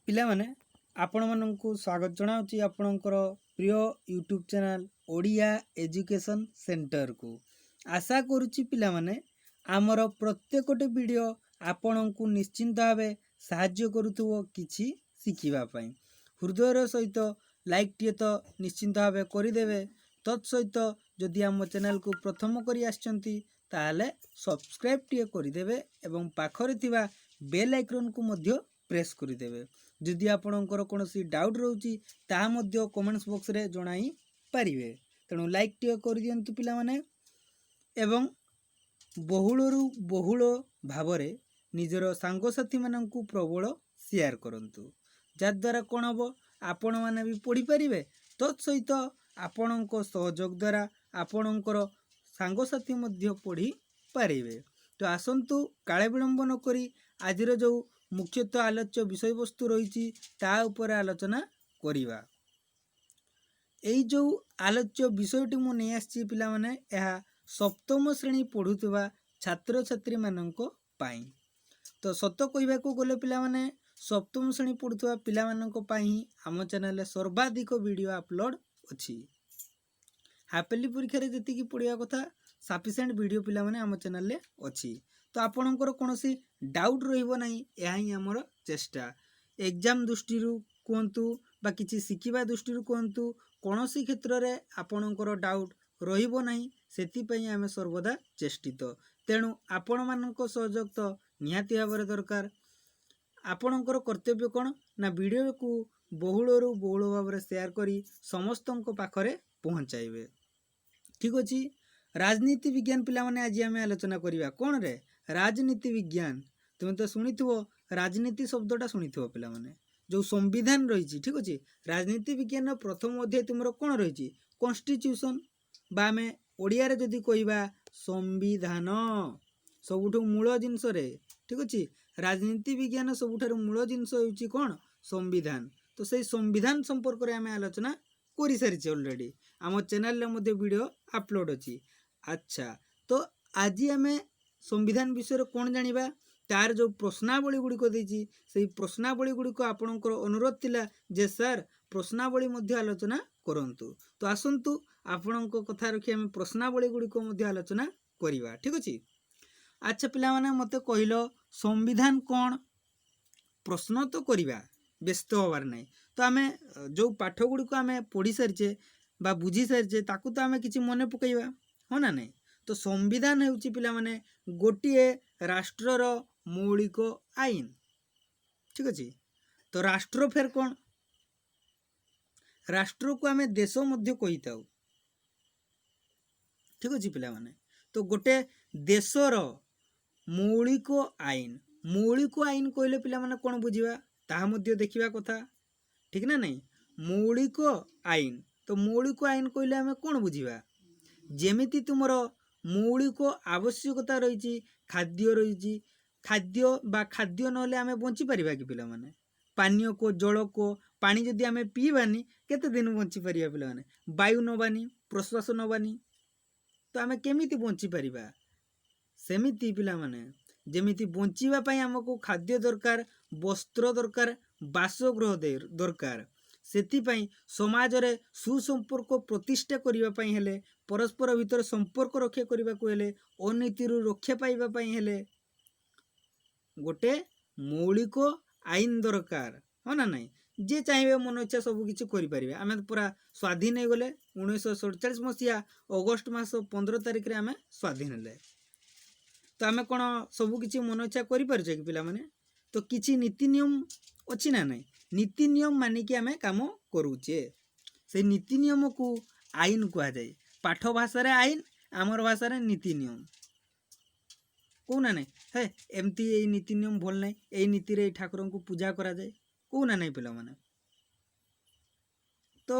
ପିଲାମାନେ ଆପଣମାନଙ୍କୁ ସ୍ୱାଗତ ଜଣାଉଛି ଆପଣଙ୍କର ପ୍ରିୟ ୟୁଟ୍ୟୁବ୍ ଚ୍ୟାନେଲ୍ ଓଡ଼ିଆ ଏଜୁକେସନ୍ ସେଣ୍ଟରକୁ। ଆଶା କରୁଛି ପିଲାମାନେ ଆମର ପ୍ରତ୍ୟେକଟି ଭିଡ଼ିଓ ଆପଣଙ୍କୁ ନିଶ୍ଚିନ୍ତ ଭାବେ ସାହାଯ୍ୟ କରୁଥିବ କିଛି ଶିଖିବା ପାଇଁ। ହୃଦୟର ସହିତ ଲାଇକ୍ଟିଏ ତ ନିଶ୍ଚିନ୍ତ ଭାବେ କରିଦେବେ। ତତ୍ ସହିତ ଯଦି ଆମ ଚ୍ୟାନେଲକୁ ପ୍ରଥମ କରି ଆସିଛନ୍ତି ତାହେଲେ ସବସ୍କ୍ରାଇବ୍ଟିଏ କରିଦେବେ ଏବଂ ପାଖରେ ଥିବା ବେଲ୍ ଆଇକନ୍କୁ ମଧ୍ୟ ପ୍ରେସ୍ କରିଦେବେ। ଯଦି ଆପଣଙ୍କର କୌଣସି ଡାଉଟ୍ ରହୁଛି ତାହା ମଧ୍ୟ କମେଣ୍ଟସ୍ ବକ୍ସରେ ଜଣାଇ ପାରିବେ। ତେଣୁ ଲାଇକ୍ଟିଏ କରିଦିଅନ୍ତୁ ପିଲାମାନେ ଏବଂ ବହୁଳରୁ ବହୁଳ ଭାବରେ ନିଜର ସାଙ୍ଗସାଥିମାନଙ୍କୁ ପ୍ରବଳ ସେୟାର କରନ୍ତୁ। ଯାଦ୍ୱାରା କ'ଣ ହେବ, ଆପଣମାନେ ବି ପଢ଼ିପାରିବେ। ତତ୍ ସହିତ ଆପଣଙ୍କ ସହଯୋଗ ଦ୍ୱାରା ଆପଣଙ୍କର ସାଙ୍ଗସାଥି ମଧ୍ୟ ପଢ଼ିପାରିବେ। ତ ଆସନ୍ତୁ କାଳେ ବିଳମ୍ବ ନକରି ଆଜିର ଯେଉଁ ମୁଖ୍ୟତଃ ଆଲୋଚ୍ୟ ବିଷୟବସ୍ତୁ ରହିଛି ତା ଉପରେ ଆଲୋଚନା କରିବା। ଏଇ ଯେଉଁ ଆଲୋଚ୍ୟ ବିଷୟଟି ମୁଁ ନେଇ ଆସିଛି ପିଲାମାନେ, ଏହା ସପ୍ତମ ଶ୍ରେଣୀ ପଢ଼ୁଥିବା ଛାତ୍ରଛାତ୍ରୀମାନଙ୍କ ପାଇଁ। ତ ସତ କହିବାକୁ ଗଲେ ପିଲାମାନେ, ସପ୍ତମ ଶ୍ରେଣୀ ପଢ଼ୁଥିବା ପିଲାମାନଙ୍କ ପାଇଁ ହିଁ ଆମ ଚ୍ୟାନେଲରେ ସର୍ବାଧିକ ଭିଡ଼ିଓ ଅପଲୋଡ଼ ଅଛି। ହାପେଲି ପରୀକ୍ଷାରେ ଯେତିକି ପଢ଼ିବା କଥା ସଫିସିଏଣ୍ଟ ଭିଡ଼ିଓ ପିଲାମାନେ ଆମ ଚ୍ୟାନେଲରେ ଅଛି। ତ ଆପଣଙ୍କର କୌଣସି ଡାଉଟ୍ ରହିବ ନାହିଁ, ଏହା ହିଁ ଆମର ଚେଷ୍ଟା। ଏକ୍ଜାମ୍ ଦୃଷ୍ଟିରୁ କୁହନ୍ତୁ ବା କିଛି ଶିଖିବା ଦୃଷ୍ଟିରୁ କୁହନ୍ତୁ, କୌଣସି କ୍ଷେତ୍ରରେ ଆପଣଙ୍କର ଡାଉଟ୍ ରହିବ ନାହିଁ, ସେଥିପାଇଁ ଆମେ ସର୍ବଦା ଚେଷ୍ଟିତ। ତେଣୁ ଆପଣମାନଙ୍କ ସହଯୋଗ ତ ନିହାତି ଭାବରେ ଦରକାର। ଆପଣଙ୍କର କର୍ତ୍ତବ୍ୟ କ'ଣ ନା ଭିଡ଼ିଓକୁ ବହୁଳରୁ ବହୁଳ ଭାବରେ ସେୟାର କରି ସମସ୍ତଙ୍କ ପାଖରେ ପହଞ୍ଚାଇବେ। ଠିକ୍ ଅଛି। ରାଜନୀତି ବିଜ୍ଞାନ ପିଲାମାନେ ଆଜି ଆମେ ଆଲୋଚନା କରିବା। କ'ଣରେ? ରାଜନୀତି ବିଜ୍ଞାନ। ତୁମେ ତ ଶୁଣିଥିବ, ରାଜନୀତି ଶବ୍ଦଟା ଶୁଣିଥିବ ପିଲାମାନେ। ଯେଉଁ ସମ୍ବିଧାନ ରହିଛି, ଠିକ୍ ଅଛି। ରାଜନୀତି ବିଜ୍ଞାନର ପ୍ରଥମ ଅଧ୍ୟାୟ ତୁମର କ'ଣ ରହିଛି? କନଷ୍ଟିଚ୍ୟୁସନ୍, ବା ଆମେ ଓଡ଼ିଆରେ ଯଦି କହିବା ସମ୍ବିଧାନ। ସବୁଠୁ ମୂଳ ଜିନିଷରେ, ଠିକ୍ ଅଛି। ରାଜନୀତି ବିଜ୍ଞାନ ସବୁଠାରୁ ମୂଳ ଜିନିଷ ହେଉଛି କ'ଣ? ସମ୍ବିଧାନ। ତ ସେଇ ସମ୍ବିଧାନ ସମ୍ପର୍କରେ ଆମେ ଆଲୋଚନା କରିସାରିଛେ ଅଲରେଡ଼ି। ଆମ ଚ୍ୟାନେଲରେ ମଧ୍ୟ ଭିଡ଼ିଓ ଅପଲୋଡ଼ ଅଛି। ଆଚ୍ଛା, ତ ଆଜି ଆମେ ସମ୍ବିଧାନ ବିଷୟରେ କ'ଣ ଜାଣିବା? ତାର ଯେଉଁ ପ୍ରଶ୍ନାବଳୀ ଗୁଡ଼ିକ ଦେଇଛି, ସେଇ ପ୍ରଶ୍ନାବଳୀ ଗୁଡ଼ିକ ଆପଣଙ୍କର ଅନୁରୋଧ ଥିଲା ଯେ ସାର୍ ପ୍ରଶ୍ନାବଳୀ ମଧ୍ୟ ଆଲୋଚନା କରନ୍ତୁ। ତ ଆସନ୍ତୁ ଆପଣଙ୍କ କଥା ରଖି ଆମେ ପ୍ରଶ୍ନାବଳୀ ଗୁଡ଼ିକ ମଧ୍ୟ ଆଲୋଚନା କରିବା। ଠିକ୍ ଅଛି। ଆଚ୍ଛା ପିଲାମାନେ, ମୋତେ କହିଲ ସମ୍ବିଧାନ କ'ଣ? ପ୍ରଶ୍ନ ତ କରିବା, ବ୍ୟସ୍ତ ହେବାର ନାହିଁ। ତ ଆମେ ଯେଉଁ ପାଠ ଗୁଡ଼ିକ ଆମେ ପଢ଼ି ସାରିଛେ ବା ବୁଝି ସାରିଛେ ତାକୁ ତ ଆମେ କିଛି ମନେ ପକାଇବା, ହଁ ନା ନାହିଁ? ତ ସମ୍ବିଧାନ ହେଉଛି ପିଲାମାନେ ଗୋଟିଏ ରାଷ୍ଟ୍ରର ମୌଳିକ ଆଇନ। ଠିକ୍ ଅଛି। ତ ରାଷ୍ଟ୍ର ଫେର କ'ଣ? ରାଷ୍ଟ୍ରକୁ ଆମେ ଦେଶ ମଧ୍ୟ କହିଥାଉ। ଠିକ୍ ଅଛି ପିଲାମାନେ। ତ ଗୋଟେ ଦେଶର ମୌଳିକ ଆଇନ। ମୌଳିକ ଆଇନ କହିଲେ ପିଲାମାନେ କ'ଣ ବୁଝିବା ତାହା ମଧ୍ୟ ଦେଖିବା କଥା, ଠିକ୍ ନା ନାହିଁ? ମୌଳିକ ଆଇନ। ତ ମୌଳିକ ଆଇନ କହିଲେ ଆମେ କ'ଣ ବୁଝିବା? ଯେମିତି ତୁମର ମୌଳିକ ଆବଶ୍ୟକତା ରହିଛି, ଖାଦ୍ୟ ରହିଛି। ଖାଦ୍ୟ ବା ଖାଦ୍ୟ ନହେଲେ ଆମେ ବଞ୍ଚିପାରିବା କି ପିଲାମାନେ? ପାନୀୟ କୋ ଜଳ କୋ ପାଣି ଯଦି ଆମେ ପିଇବାନି କେତେ ଦିନ ବଞ୍ଚିପାରିବା ପିଲାମାନେ? ବାୟୁ ନେବାନି, ପ୍ରଶ୍ୱାସ ନେବାନି, ତ ଆମେ କେମିତି ବଞ୍ଚିପାରିବା? ସେମିତି ପିଲାମାନେ, ଯେମିତି ବଞ୍ଚିବା ପାଇଁ ଆମକୁ ଖାଦ୍ୟ ଦରକାର, ବସ୍ତ୍ର ଦରକାର, ବାସଗୃହ ଦରକାର, ସେଥିପାଇଁ ସମାଜରେ ସୁସମ୍ପର୍କ ପ୍ରତିଷ୍ଠା କରିବା ପାଇଁ ହେଲେ, ପରସ୍ପର ଭିତରେ ସମ୍ପର୍କ ରକ୍ଷା କରିବାକୁ ହେଲେ, ଅନୀତିରୁ ରକ୍ଷା ପାଇବା ପାଇଁ ହେଲେ ଗୋଟେ ମୌଳିକ ଆଇନ ଦରକାର, ହଁ ନା ନାହିଁ? ଯିଏ ଚାହିଁବେ ମନ ଇଚ୍ଛା ସବୁ କିଛି କରିପାରିବେ। ଆମେ ପୁରା ସ୍ୱାଧୀନ ହେଇଗଲେ 1947 ମସିହା ଅଗଷ୍ଟ ମାସ 15 ତାରିଖରେ ଆମେ ସ୍ୱାଧୀନ ହେଲେ। ତ ଆମେ କ'ଣ ସବୁ କିଛି ମନ ଇଚ୍ଛା କରିପାରୁଛେ କି ପିଲାମାନେ? ତ କିଛି ନୀତି ନିୟମ ଅଛି ନା ନାହିଁ? ନୀତି ନିୟମ ମାନିକି ଆମେ କାମ କରୁଛେ। ସେଇ ନୀତି ନିୟମକୁ ଆଇନ କୁହାଯାଏ। ପାଠ ଭାଷାରେ ଆଇନ, ଆମର ଭାଷାରେ ନୀତି ନିୟମ। କହୁନା ନାହିଁ, ହେ ଏମିତି ଏଇ ନୀତି ନିୟମ ଭଲ ନାହିଁ, ଏଇ ନୀତିରେ ଏଇ ଠାକୁରଙ୍କୁ ପୂଜା କରାଯାଏ, କହୁନା ନାହିଁ ପିଲାମାନେ? ତ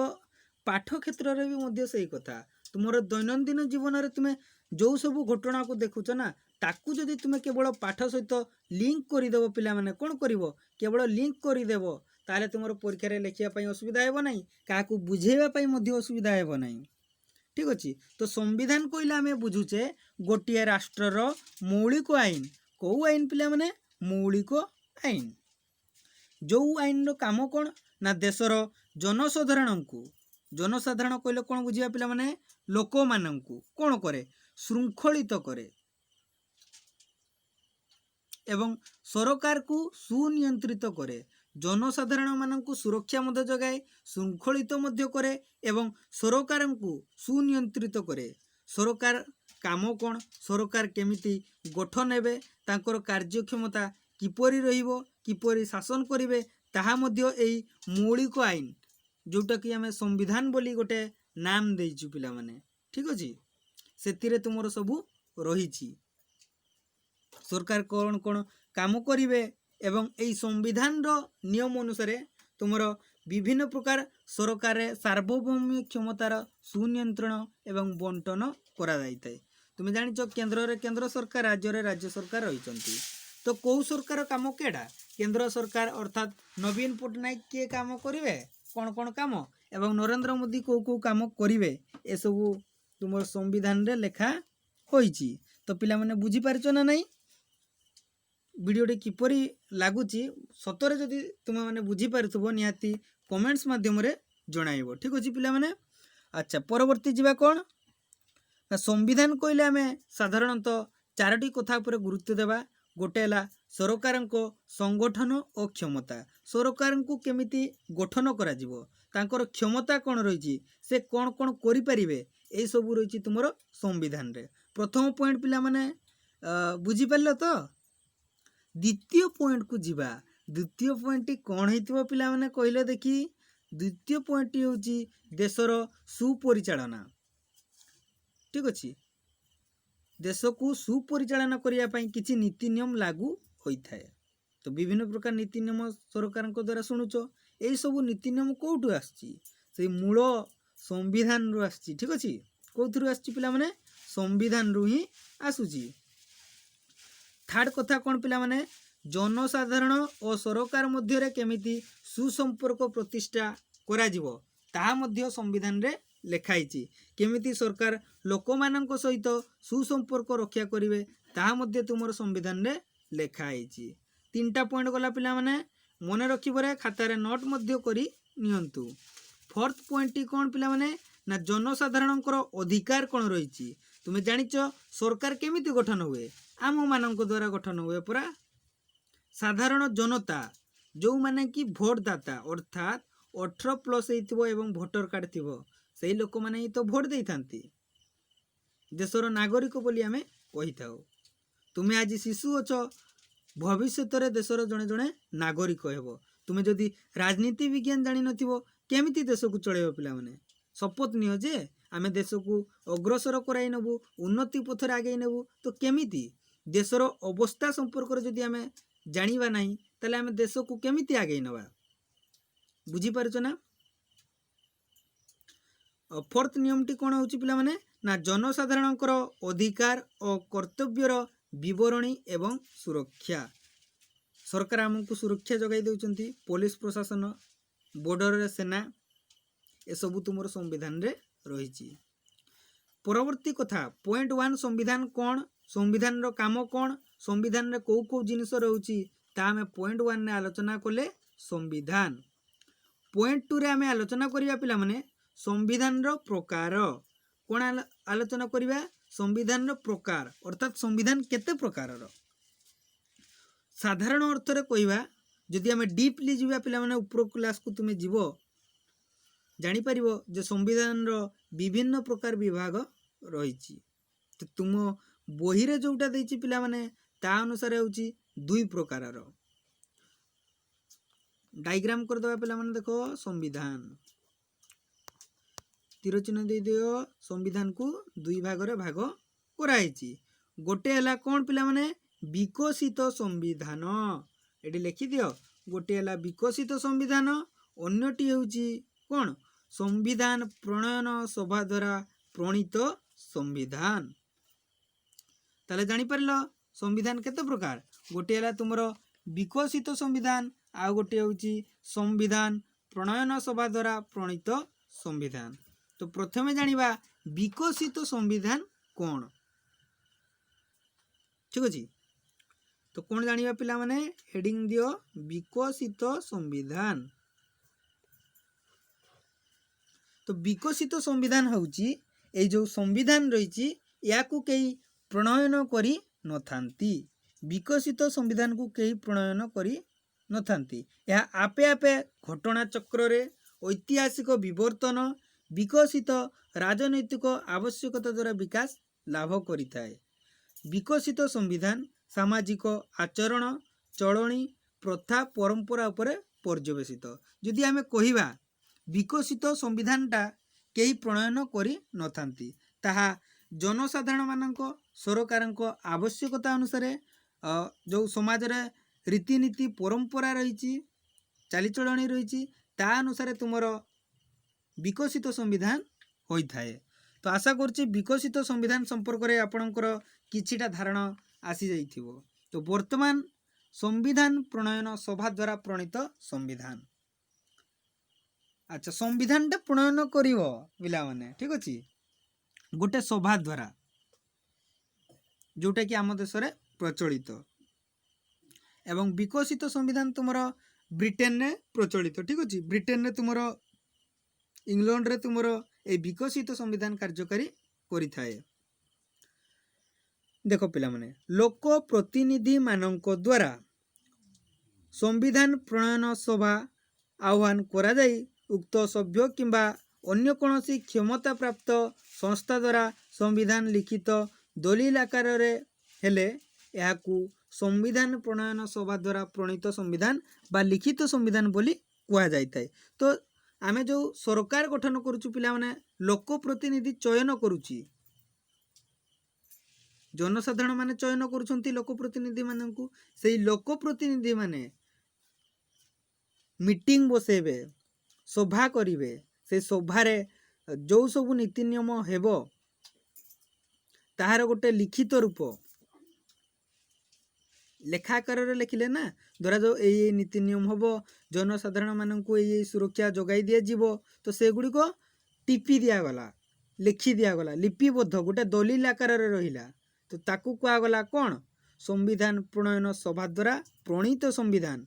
ପାଠ କ୍ଷେତ୍ରରେ ବି ମଧ୍ୟ ସେଇ କଥା। ତୁମର ଦୈନନ୍ଦିନ ଜୀବନରେ ତୁମେ ଯେଉଁ ସବୁ ଘଟଣାକୁ ଦେଖୁଛ ନା, ତାକୁ ଯଦି ତୁମେ କେବଳ ପାଠ ସହିତ ଲିଙ୍କ କରିଦେବ ପିଲାମାନେ, କ'ଣ କରିବ? କେବଳ ଲିଙ୍କ କରିଦେବ, ତାହେଲେ ତୁମର ପରୀକ୍ଷାରେ ଲେଖିବା ପାଇଁ ଅସୁବିଧା ହେବ ନାହିଁ, କାହାକୁ ବୁଝେଇବା ପାଇଁ ମଧ୍ୟ ଅସୁବିଧା ହେବ ନାହିଁ। ଠିକ୍ ଅଛି। ତ ସମ୍ବିଧାନ କହିଲେ ଆମେ ବୁଝୁଛେ ଗୋଟିଏ ରାଷ୍ଟ୍ରର ମୌଳିକ ଆଇନ। କେଉଁ ଆଇନ ପିଲାମାନେ? ମୌଳିକ ଆଇନ। जो आईन रो काम कौन ना देशर जनसाधारण कहले कौन बुझिया पिला माने लोक माननकु कौन करे श्रृंखलित करे एवं सरकार को सुनियंत्रित करे जनसाधारण माननकु सुरक्षा मध्य जगाए श्रृंखलित मध्य करे एवं सरकार को सुनियंत्रित करे सरकार काम कौन सरकार केमिति गठन हेबे तांकर कार्यक्षमता किपरि रहिबो किपरि शासन करिवे ताहा मध्य एई मौलिक आईन जोटा कि आमे संविधान बोली गोटे नाम देइछु पिला माने ठीक अछि सेतिरे तुमरो सबु रहिछि सरकार कौन कौन काम करिवे एवं एई संविधान रो नियम अनुसार तुमरो विभिन्न प्रकार सरकार सार्वभौमिक क्षमतार सुनियंत्रण एवं बंटन करा जाइतै तुम जानिछ केंद्र रे केंद्र सरकार राज्य रे राज्य सरकार रहिचंती तो कौ सरकार काम केडा केंद्र सरकार अर्थात नवीन पटनायक के काम करिवे कौन काम एवं नरेंद्र मोदी कौ काम करिवे ए सब तुम संविधान रे लेखा होईची तो पिला माने बुझी पारछ ना नहीं वीडियोटी किपरि लागुची सतरे जदि तुम माने बुझी पारथबो निहाती कमेंट्स माध्यम रे जणाइबो ठीक अछि पिला माने अच्छा परवर्ती जीवा कोन ना संविधान कहले आमे साधारणतः चारोटी कथा पर गुरुत्व देबा गोटे हला सरकारंको संगठन और क्षमता सरकार को केमिति गठन करा जिवो तांकर क्षमता कौन रही से कौन कौन करि परिबे ए सब रही तुमरो संविधान रे प्रथम पॉइंट पिला माने बुझी पारलो तो द्वितीय पॉइंट को जीवा द्वितीय पॉइंट कौन हेतिबो पिला माने कहले देखी द्वितीय पॉइंट होची देशर सुपरिचालना ठीक अछि देश को सुपरिचालना करिया पई किछि नीति नियम लागू होइथाय तो विभिन्न प्रकार नीति नियम सरकार द्वारा शुणुच यही सब नीति नियम कौटू आछि से मूल संविधान रु आछि ठीक अछि कौथरु आछि पिला माने संविधान रु ही आसुची थर्ड कथा कौन पिला माने जनसाधारण और सरकार मध्य रे केमिति सुसंपर्क प्रतिष्ठा करा जिवो ता मध्य संविधान रे लेखाइछि केमिति सरकार लोकमानंक सहित सुसंपर्क रक्षा करिवे ता मध्य तुमर संविधान रे लेखाइछि तीनटा पॉइंट गला पिला माने मने रखिबरे खाता रे नोट मध्य करी नियंतु फोर्थ पॉइंट टी कोन पिला माने ना जनसाधारणकर अधिकार कोन रहिछि तुमे जानिछ सरकार केमिति गठन हुए आम मानक द्वारा गठन हुए पूरा साधारण जनता जो माने कि भोट दाता अर्थात 18+ हेतिबो एवं वोटर कार्ड थिबो सेही लोक माने ही तो भोट देई थांती देशर नागरिक बोली आमे कहि थाउ तुमे आज शिशु अछ भविष्य रे देशर जणे जणे नागरिक हेबो तुमे जदि राजनीति विज्ञान जानि नथिबो केमिति देश को चलेबो पिला माने शपथ नियो जे आमे देश को अग्रसर कराई नबु उन्नति पथ रे आगे नेबु तो केमिति देशर अवस्था संपर्क रे जदि आमे जानिबा नाही तले आमे देश को केमिति आगे नबा बुझी पारछ ना फोर्थ नियम टी कोन होची पिला माने ना जनसाधारणकर अधिकार और कर्तव्यर विवरणी एवं सुरक्षा सरकार हमको सुरक्षा जगाई देउचंती पुलिस प्रशासन बॉर्डर रे सेना ए सब तुमर संविधान रे रहिची परवर्ती कथा पॉइंट 1 संविधान कौन संविधान रो काम कौन संविधान रे को जिनिस रहउची ता हमें पॉइंट 1 ने आलोचना कले संविधान पॉइंट 2 रे हमें आलोचना करिया पिला माने संविधान रो प्रकार कौन आलोचना करिया संविधान रो प्रकार अर्थात संविधान केते प्रकार रो साधारण अर्थ रे कहिबा जदि हमें डीपली जीवा पिला माने ऊपर क्लास को तुमे जीवो जानि परिबो जे संविधान रो विभिन्न प्रकार विभाग रहिची तो तुम बही रे जोटा देछि पिला माने ता अनुसार होची दुई प्रकार रो डायग्राम कर दबा पिला माने देखो संविधान तीर चिन्ह दे दियो संविधान को दुई भाग रे भाग कराइछि गोटे हला कोन पिला माने विकसित संविधान एडी लिखि दियो गोटे हला विकसित संविधान अन्यटी होची कोन संविधान प्रणयन सभा द्वारा प्रणीत संविधान ताले जानि परलो संविधान केते प्रकार गोटे हला तुमरो विकसित संविधान आ गोटे होची संविधान प्रणयन सभा द्वारा प्रणीत संविधान तो प्रथमे जानिबा विकसित संविधान कोन ठीक अछि तो कौन जानिबा पिला माने हेडिंग दियो विकसित संविधान। तो विकसित संविधान होउची ए जो संविधान रही याकू कई प्रणयन करी नथांती। विकसित संविधान को कई प्रणयन करी नथांती। यह आपे आपे घटना चक्र रे ऐतिहासिक विवर्तन विकसित राजनैतिक आवश्यकता द्वारा विकास लाभ करिथाए। विकसित संविधान सामाजिक आचरण चलणी प्रथा परंपरा उपरे पर्यवेसित। जदि आमे कहिबा विकसित संविधानटा कई प्रणयन करी नथांती ताहा जनसाधारण मानक सरकारक आवश्यकता अनुसार जो समाज रे रीतिनीति परंपरा रही चालीचलणी रही ता अनुसार तुमर विकसित संविधान होता है। तो आशा करुच्ची विकसित संविधान संपर्क में आपणकर किछिटा धारणा आसी जाइथिबो। तो वर्तमान संविधान प्रणयन सभा द्वारा प्रणीत संविधान। अच्छा संविधान टा प्रणयन करिवो पिला माने ठीक अछि गोटे सभा द्वारा जोटा कि आम देश रे प्रचलित एवं विकसित संविधान तुमर ब्रिटेन रे प्रचलित ठीक अछि। ब्रिटेन रे तुमर इंग्लैंड रे तुमर ए विकसित संविधान कार्यकारी करिथाए। देखो पिला माने लोक प्रतिनिधि मानक द्वारा संविधान प्रणयन सभा आह्वान करा जाई उक्त सभ्य किंबा अन्य कोनोसी क्षमता प्राप्त संस्था द्वारा संविधान लिखित दलील आकार रे हेले याकू संविधान प्रणयन सभा द्वारा प्रणीत संविधान बा लिखित संविधान बोली कुआ जाइथाए। तो आमे जो सरकार गठन करूछु पिला माने लोक प्रतिनिधि चयन करूची जनसाधारण माने चयन करूछंती लोक प्रतिनिधि माननकू सेही लोक प्रतिनिधि माने मीटिंग बसेबे सभा करिवे से सभारे जो सब नीति नियम हेबो ताहार गोटे लिखित रूप लेखाकार लिखिले ना धरा जो ये नीति नियम हम जनसाधारण मानक ये सुरक्षा जोगाई दि जीवो तो से गुड़िक टीपी दिगला लिखि दिगला लिपिबद्ध गोटे दलील आकार रहा तो ताकू कहगला कौन संविधान प्रणयन सभा द्वारा प्रणीत संविधान।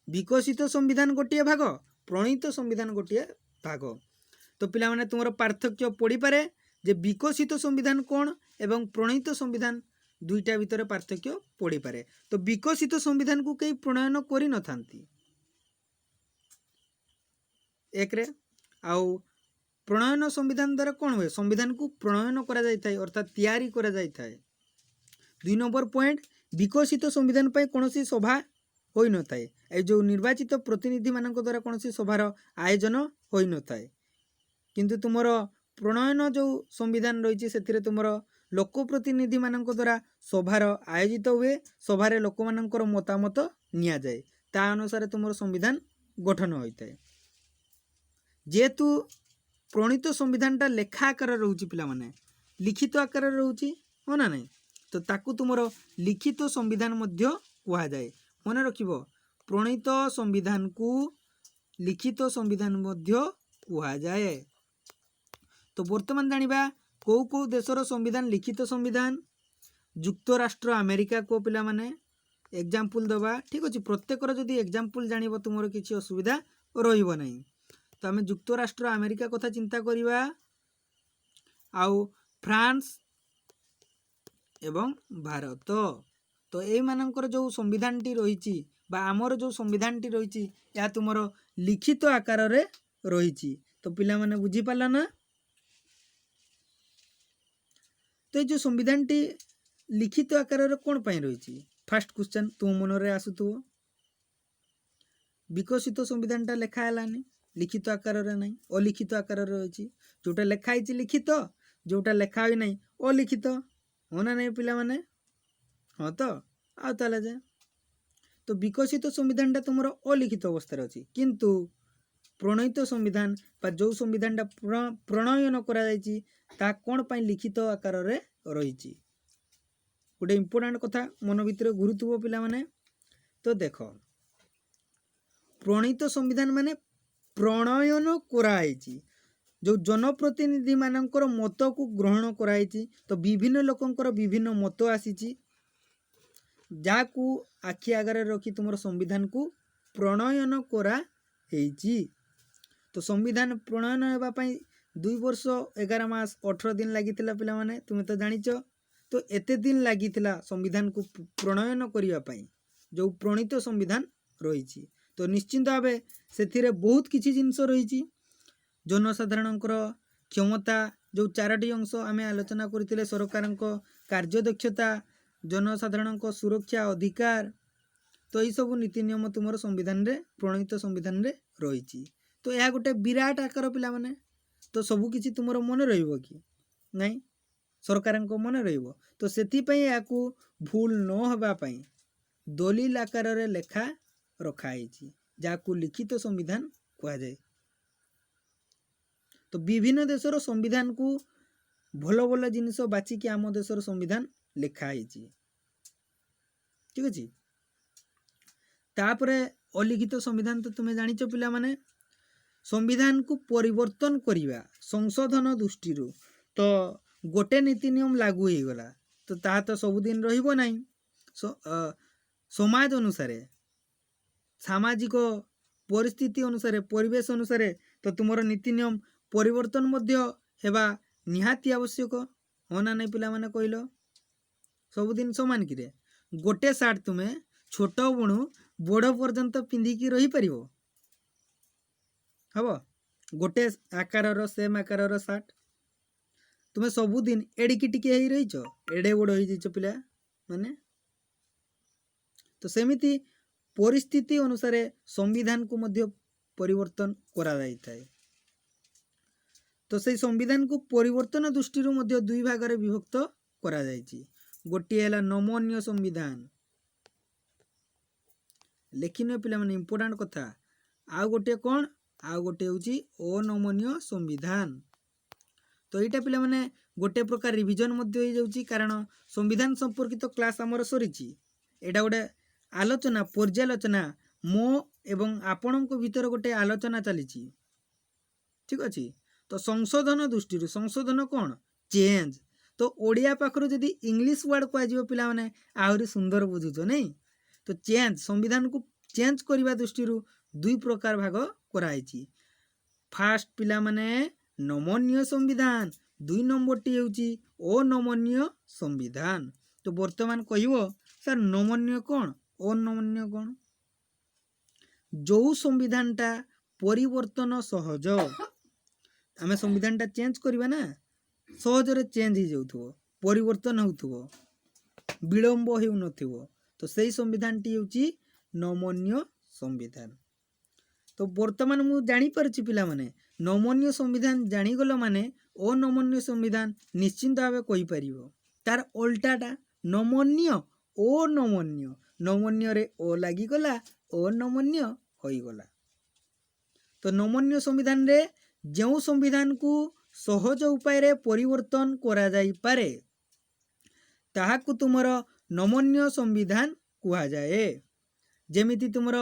विकसित संविधान गोटे भाग प्रणीत संविधान गोटे भाग। तो पिला माने तुमर पार्थक्य पड़ी पारे जे विकसित संविधान कौन एवं प्रणीत संविधान दुईटा भितर पार्थक्य पड़ी पारे। तो विकसित संविधान को कई प्रणयन करी न थांती एक रे आउ प्रणयन संविधान द्वारा कौन हुए संविधान को प्रणयन करा जाय थाए अर्थात तैयारी करा जाय थाए। 2 नंबर पॉइंट विकसित संविधान पाई कोनोसी सभा होई न थाए ए जो निर्वाचित प्रतिनिधि मानक द्वारा कोनोसी सभार आयोजन होई न थाए किंतु तुमर प्रणयन जो संविधान रही से तुमर लोक प्रतिनिधि मानक द्वारा सभार आयोजित हुए सभारे लोक मानकर मतामत निया जाए ता अनुसार तुमर संविधान गठन होता है। जेहेतु प्रणीत संविधानटा लेखा आकार रोची पिला माने लिखित आकार रोची हो ना नहीं तो ताकू तुमर लिखित संविधान मध्य कुहा जाए मन रखिबो प्रणीत संविधान को लिखित संविधान मध्य कुहा जाए। तो वर्तमान जानिबा कौ कौ देशर संविधान लिखित संविधान युक्तराष्ट्र अमेरिका को पिला माने एग्जांपल दबा ठीक अच्छे प्रत्येकर जदि एग्जांपल जानिबो तुमर किछि असुविधा रहिबो नहीं। तो आम युक्तराष्ट्र अमेरिका कथा चिंता करिबा आउ फ्रांस एवं भारत तो ए मानकर जो संविधान टी रही बा आमर जो संविधान टी रही या तुमर लिखित आकार रे रही। तो पिला माने बुझी पाला ना। तो जो संविधान टी लिखित आकार रे कोन पई रही फास्ट क्वेश्चन तुम मन रे आसुथो विकसित संविधान टा लेखा हलानी लिखित आकार रे नहीं अलिखित आकार रे रही जोटा लेखा है लिखित जोटा लेखा हुई नहीं अलिखित होना नहीं पिला माने हाँ तो आ ताले जे तो विकसित संविधान टा तुमर अलिखित अवस्था अच्छी किंतु प्रणीत संविधान बा जो संविधान प्रणयन करा जायछि ता कोन पई लिखित आकार रे रही गोटे इंपोर्टेंट कथा मन भितर घुरुथबो पिला माने। तो देख प्रणीत संविधान माने प्रणयन कराई जो जनप्रतिनिधि मानकर मत को ग्रहण कराई तो विभिन्न लोकंकर विभिन्न मत आसी ଯାହାକୁ ଆଖି ଆଗରେ ରଖି ତୁମର ସମ୍ବିଧାନକୁ ପ୍ରଣୟନ କରାହେଇଛି। ତ ସମ୍ବିଧାନ ପ୍ରଣୟନ ହେବା ପାଇଁ 2 ବର୍ଷ 11 ମାସ 18 ଦିନ ଲାଗିଥିଲା ପିଲାମାନେ, ତୁମେ ତ ଜାଣିଛ। ତ ଏତେ ଦିନ ଲାଗିଥିଲା ସମ୍ବିଧାନକୁ ପ୍ରଣୟନ କରିବା ପାଇଁ, ଯେଉଁ ପ୍ରଣୀତ ସମ୍ବିଧାନ ରହିଛି। ତ ନିଶ୍ଚିନ୍ତ ଭାବେ ସେଥିରେ ବହୁତ କିଛି ଜିନିଷ ରହିଛି। ଜନସାଧାରଣଙ୍କର କ୍ଷମତା, ଯେଉଁ 4ଟି ଅଂଶ ଆମେ ଆଲୋଚନା କରିଥିଲେ, ସରକାରଙ୍କ କାର୍ଯ୍ୟଦକ୍ଷତା, ଜନସାଧାରଣଙ୍କ ସୁରକ୍ଷା ଅଧିକାର, ତ ଏହିସବୁ ନୀତି ନିୟମ ତୁମର ସମ୍ବିଧାନରେ, ପ୍ରଣୀତ ସମ୍ବିଧାନରେ ରହିଛି। ତ ଏହା ଗୋଟେ ବିରାଟ ଆକାର ପିଲାମାନେ। ତ ସବୁକିଛି ତୁମର ମନେ ରହିବ କି ନାହିଁ? ସରକାରଙ୍କ ମନେ ରହିବ। ତ ସେଥିପାଇଁ ଏହାକୁ ଭୁଲ ନ ହେବା ପାଇଁ ଦଲିଲ ଆକାରରେ ଲେଖା ରଖାହେଇଛି, ଯାହାକୁ ଲିଖିତ ସମ୍ବିଧାନ କୁହାଯାଏ। ତ ବିଭିନ୍ନ ଦେଶର ସମ୍ବିଧାନକୁ ଭଲ ଭଲ ଜିନିଷ ବାଛିକି ଆମ ଦେଶର ସମ୍ବିଧାନ ଲେଖା ହେଇଛି। ଠିକ ଅଛି। ତାପରେ ଅଲିଖିତ ସମ୍ବିଧାନ ତ ତୁମେ ଜାଣିଛ ପିଲାମାନେ। ସମ୍ବିଧାନକୁ ପରିବର୍ତ୍ତନ କରିବା ସଂଶୋଧନ ଦୃଷ୍ଟିରୁ ତ ଗୋଟେ ନୀତି ନିୟମ ଲାଗୁ ହେଇଗଲା, ତ ତାହା ତ ସବୁଦିନ ରହିବ ନାହିଁ। ସମାଜ ଅନୁସାରେ, ସାମାଜିକ ପରିସ୍ଥିତି ଅନୁସାରେ, ପରିବେଶ ଅନୁସାରେ ତ ତୁମର ନୀତି ନିୟମ ପରିବର୍ତ୍ତନ ମଧ୍ୟ ହେବା ନିହାତି ଆବଶ୍ୟକ। ହଁ ନା ନାହିଁ ପିଲାମାନେ କହିଲ? ସବୁଦିନ ସମାନ କିରେ? ଗୋଟେ ସାର୍ଟ ତୁମେ ଛୋଟ ବେଣୁ ବଡ଼ ପର୍ଯ୍ୟନ୍ତ ପିନ୍ଧିକି ରହିପାରିବ? ହବ? ଗୋଟେ ଆକାରର, ସେମ୍ ଆକାରର ସାର୍ଟ ତୁମେ ସବୁଦିନ ଏଡ଼ିକି ଟିକେ ହେଇ ରହିଛ, ଏଡ଼େ ବଡ଼ ହେଇଯାଇଛ ପିଲା ମାନେ। ତ ସେମିତି ପରିସ୍ଥିତି ଅନୁସାରେ ସମ୍ବିଧାନକୁ ମଧ୍ୟ ପରିବର୍ତ୍ତନ କରାଯାଇଥାଏ। ତ ସେଇ ସମ୍ବିଧାନକୁ ପରିବର୍ତ୍ତନ ଦୃଷ୍ଟିରୁ ମଧ୍ୟ 2 ଭାଗରେ ବିଭକ୍ତ କରାଯାଇଛି। ଗୋଟିଏ ହେଲା ନମନୀୟ ସମ୍ବିଧାନ, ଲେଖିନିଅ ପିଲାମାନେ, ଇମ୍ପୋର୍ଟାଣ୍ଟ କଥା। ଆଉ ଗୋଟିଏ କ'ଣ? ଆଉ ଗୋଟିଏ ହେଉଛି ଅନମନୀୟ ସମ୍ବିଧାନ। ତ ଏଇଟା ପିଲାମାନେ ଗୋଟେ ପ୍ରକାର ରିଭିଜନ ମଧ୍ୟ ହେଇଯାଉଛି, କାରଣ ସମ୍ବିଧାନ ସମ୍ପର୍କିତ କ୍ଲାସ୍ ଆମର ସରିଛି। ଏଇଟା ଗୋଟେ ଆଲୋଚନା, ପର୍ଯ୍ୟାଲୋଚନା, ମୋ ଏବଂ ଆପଣଙ୍କ ଭିତରେ ଗୋଟେ ଆଲୋଚନା ଚାଲିଛି। ଠିକ ଅଛି। ତ ସଂଶୋଧନ ଦୃଷ୍ଟିରୁ, ସଂଶୋଧନ କ'ଣ? ଚେଞ୍ଜ। ତ ଓଡ଼ିଆ ପାଖରୁ ଯଦି ଇଂଲିଶ ୱାର୍ଡ଼ କୁହାଯିବ ପିଲାମାନେ ଆହୁରି ସୁନ୍ଦର ବୁଝୁଛ ନାଇଁ? ତ ଚେଞ୍ଜ, ସମ୍ବିଧାନକୁ ଚେଞ୍ଜ କରିବା ଦୃଷ୍ଟିରୁ 2 ପ୍ରକାର ଭାଗ କରାଯାଇଛି। ଫାର୍ଷ୍ଟ ପିଲାମାନେ ନମନୀୟ ସମ୍ବିଧାନ, 2 ନମ୍ବରଟି ହେଉଛି ଅନମନୀୟ ସମ୍ବିଧାନ। ତ ବର୍ତ୍ତମାନ କହିବ ସାର୍ ନମନୀୟ କ'ଣ, ଅନମନୀୟ କ'ଣ? ଯେଉଁ ସମ୍ବିଧାନଟା ପରିବର୍ତ୍ତନ ସହଜ, ଆମେ ସମ୍ବିଧାନଟା ଚେଞ୍ଜ କରିବା ନା, ସହଜରେ ଚେଞ୍ଜ ହେଇଯାଉଥିବ, ପରିବର୍ତ୍ତନ ହେଉଥିବ, ବିଳମ୍ବ ହେଉନଥିବ, ତ ସେଇ ସମ୍ବିଧାନଟି ହେଉଛି ନମନୀୟ ସମ୍ବିଧାନ। ତ ବର୍ତ୍ତମାନ ମୁଁ ଜାଣିପାରୁଛି ପିଲାମାନେ, ନମନୀୟ ସମ୍ବିଧାନ ଜାଣିଗଲ ମାନେ ଅନମନୀୟ ସମ୍ବିଧାନ ନିଶ୍ଚିନ୍ତ ଭାବେ କହିପାରିବ। ତାର ଓଲଟାଟା ନମନୀୟ, ଅନମନୀୟ, ନମନୀୟରେ ଓ ଲାଗିଗଲା, ଅନମନୀୟ ହୋଇଗଲା। ତ ନମନୀୟ ସମ୍ବିଧାନରେ ଯେଉଁ ସମ୍ବିଧାନକୁ ସହଜ ଉପାୟରେ ପରିବର୍ତ୍ତନ କରାଯାଇପାରେ ତାହାକୁ ତୁମର ନମନୀୟ ସମ୍ବିଧାନ କୁହାଯାଏ। ଯେମିତି ତୁମର